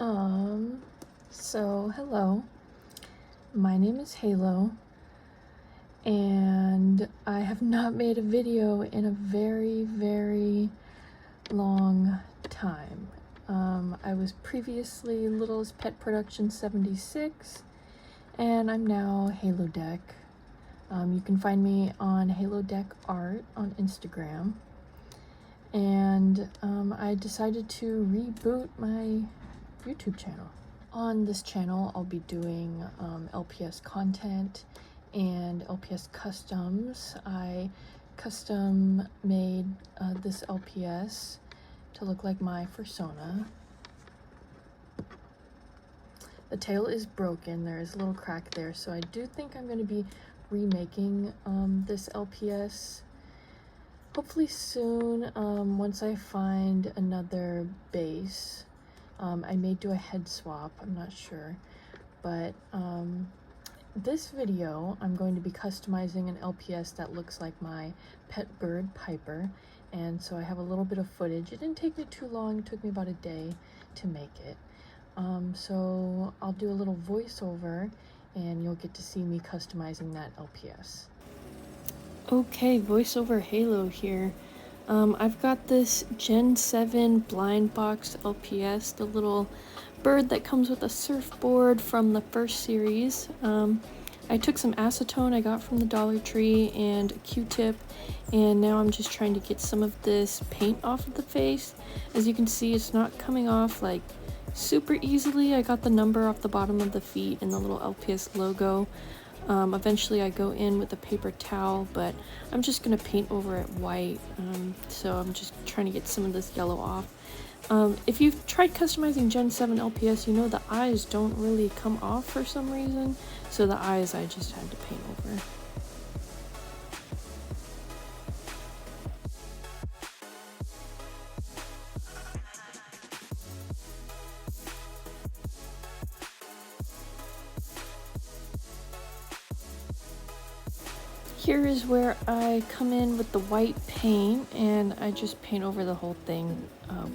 Um, hello. My name is Halo, and I have not made a video in a very, very long time. I was previously Little's Pet Production 76, and I'm now Halo Deck. You can find me on Halo Deck Art on Instagram. And I decided to reboot my YouTube channel. On this channel, I'll be doing LPS content and LPS customs. I custom made this LPS to look like my fursona. The tail is broken, there is a little crack there, so I do think I'm going to be remaking this LPS hopefully soon, once I find another base. I may do a head swap, I'm not sure, but this video I'm going to be customizing an LPS that looks like my pet bird Piper, and so I have a little bit of footage. It didn't take me too long, it took me about a day to make it. So I'll do a little voiceover and you'll get to see me customizing that LPS. Okay, voiceover Halo here. I've got this Gen 7 blind box LPS, the little bird that comes with a surfboard from the first series. I took some acetone I got from the Dollar Tree and a Q-tip, and now I'm just trying to get some of this paint off of the face. As you can see, it's not coming off like super easily. I got the number off the bottom of the feet and the little LPS logo. Eventually I go in with a paper towel, but I'm just going to paint over it white, so I'm just trying to get some of this yellow off. If you've tried customizing Gen 7 LPS, you know the eyes don't really come off for some reason, so the eyes I just had to paint over. Here is where I come in with the white paint, and I just paint over the whole thing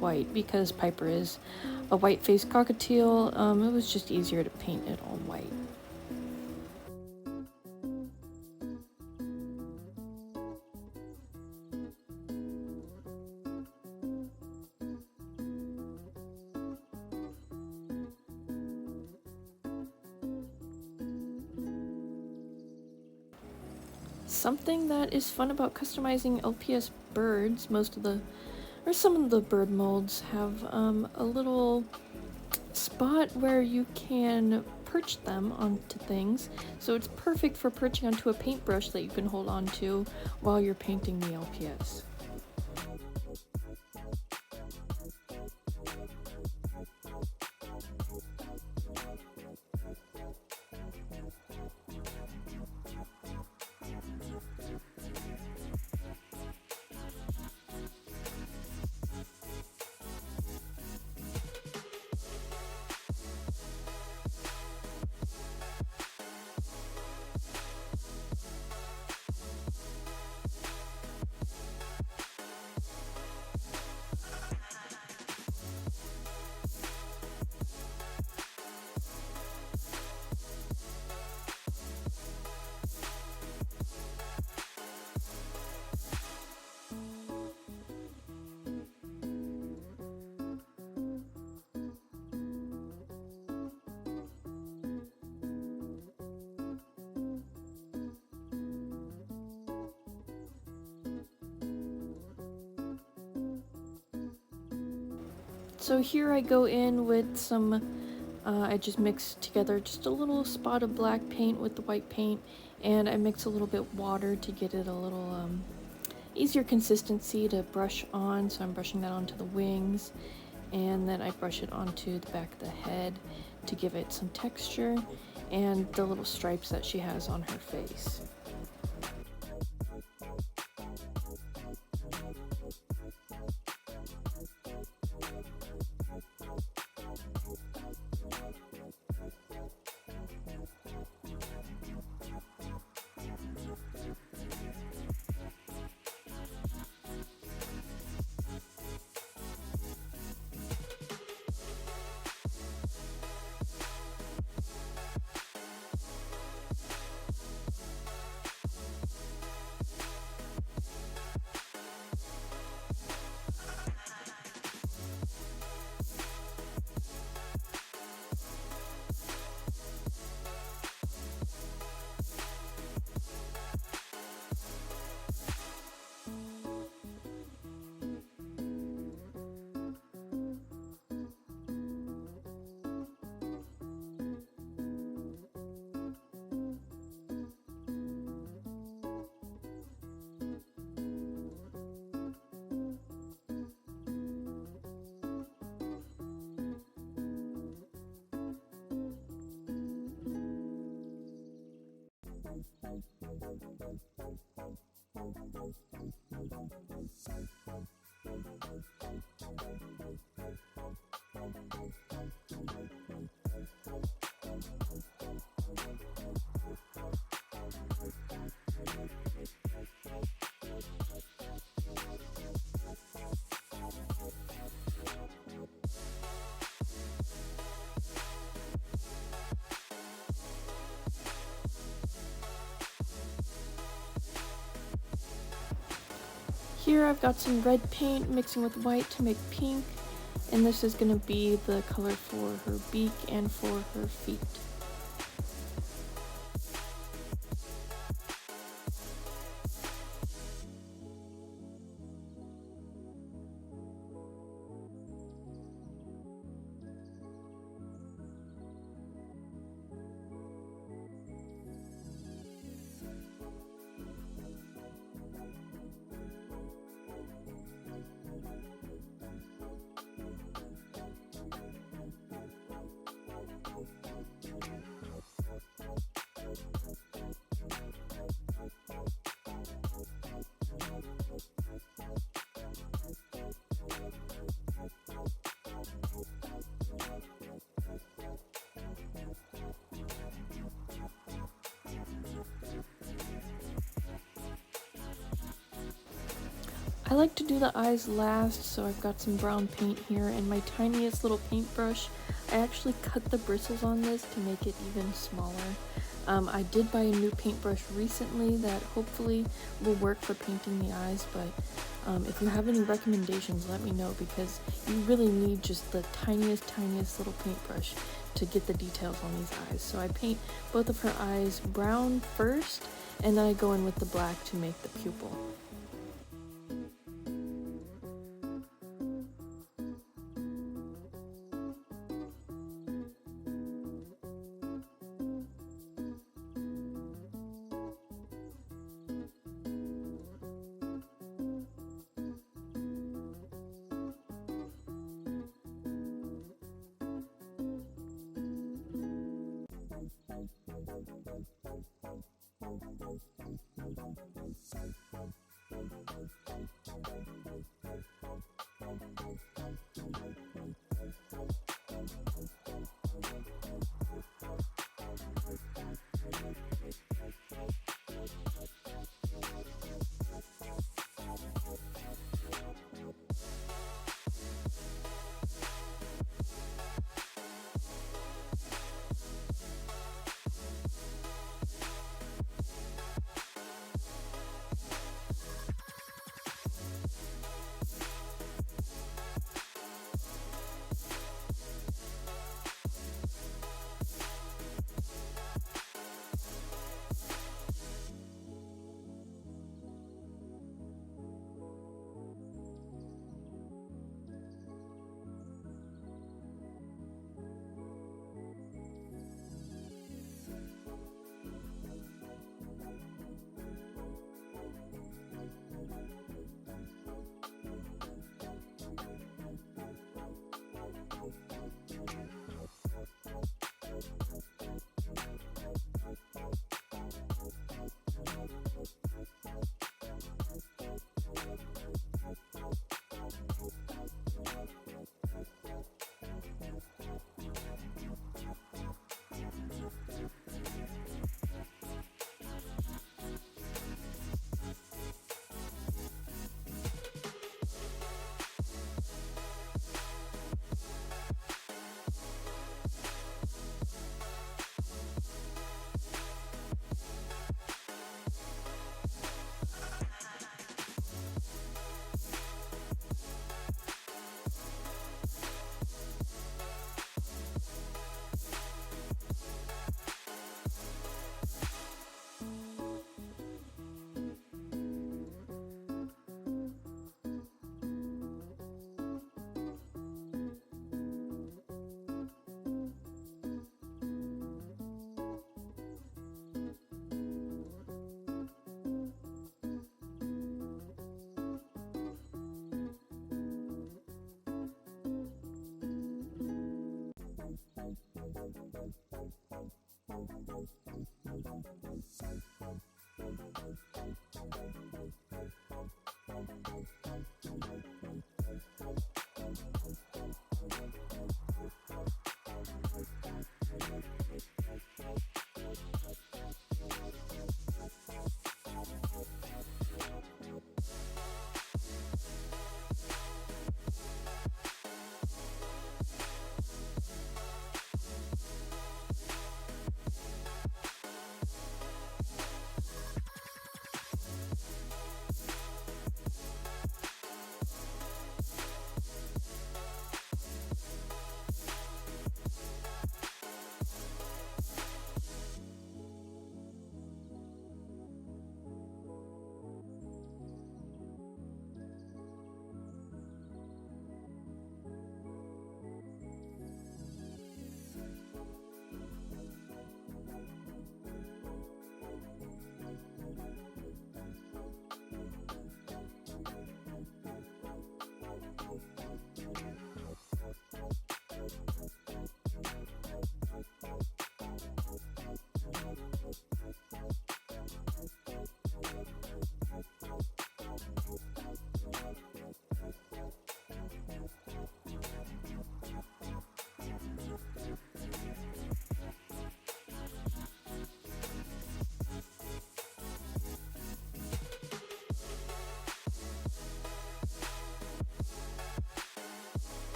white because Piper is a white-faced cockatiel. It was just easier to paint it all white. Something that is fun about customizing LPS birds, some of the bird molds have a little spot where you can perch them onto things, so it's perfect for perching onto a paintbrush that you can hold on to while you're painting the LPS. So here I go in with some, I just mix together just a little spot of black paint with the white paint, and I mix a little bit water to get it a little easier consistency to brush on. So I'm brushing that onto the wings, and then I brush it onto the back of the head to give it some texture, and the little stripes that she has on her face. Here I've got some red paint mixing with white to make pink, and this is going to be the color for her beak and for her feet. I like to do the eyes last, so I've got some brown paint here and my tiniest little paintbrush. I actually cut the bristles on this to make it even smaller. I did buy a new paintbrush recently that hopefully will work for painting the eyes, but if you have any recommendations, let me know, because you really need just the tiniest little paintbrush to get the details on these eyes. So I paint both of her eyes brown first, and then I go in with the black to make the pupil.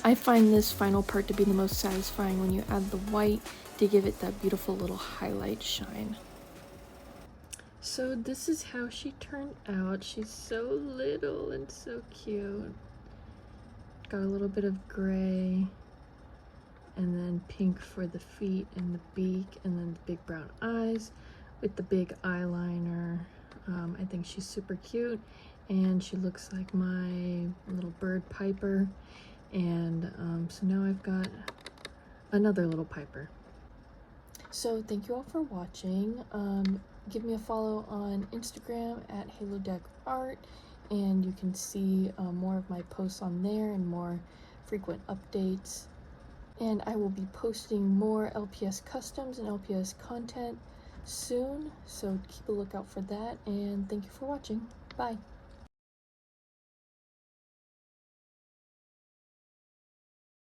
I find this final part to be the most satisfying when you add the white to give it that beautiful little highlight shine. So this is how she turned out. She's so little and so cute. Got a little bit of gray, and then pink for the feet and the beak, and then the big brown eyes with the big eyeliner. I think she's super cute, and she looks like my little bird Piper. And so now I've got another little Piper. So thank you all for watching. Give me a follow on Instagram at HaloDeckArt, and you can see more of my posts on there and more frequent updates. And I will be posting more LPS customs and LPS content soon, so keep a lookout for that, and thank you for watching. Bye.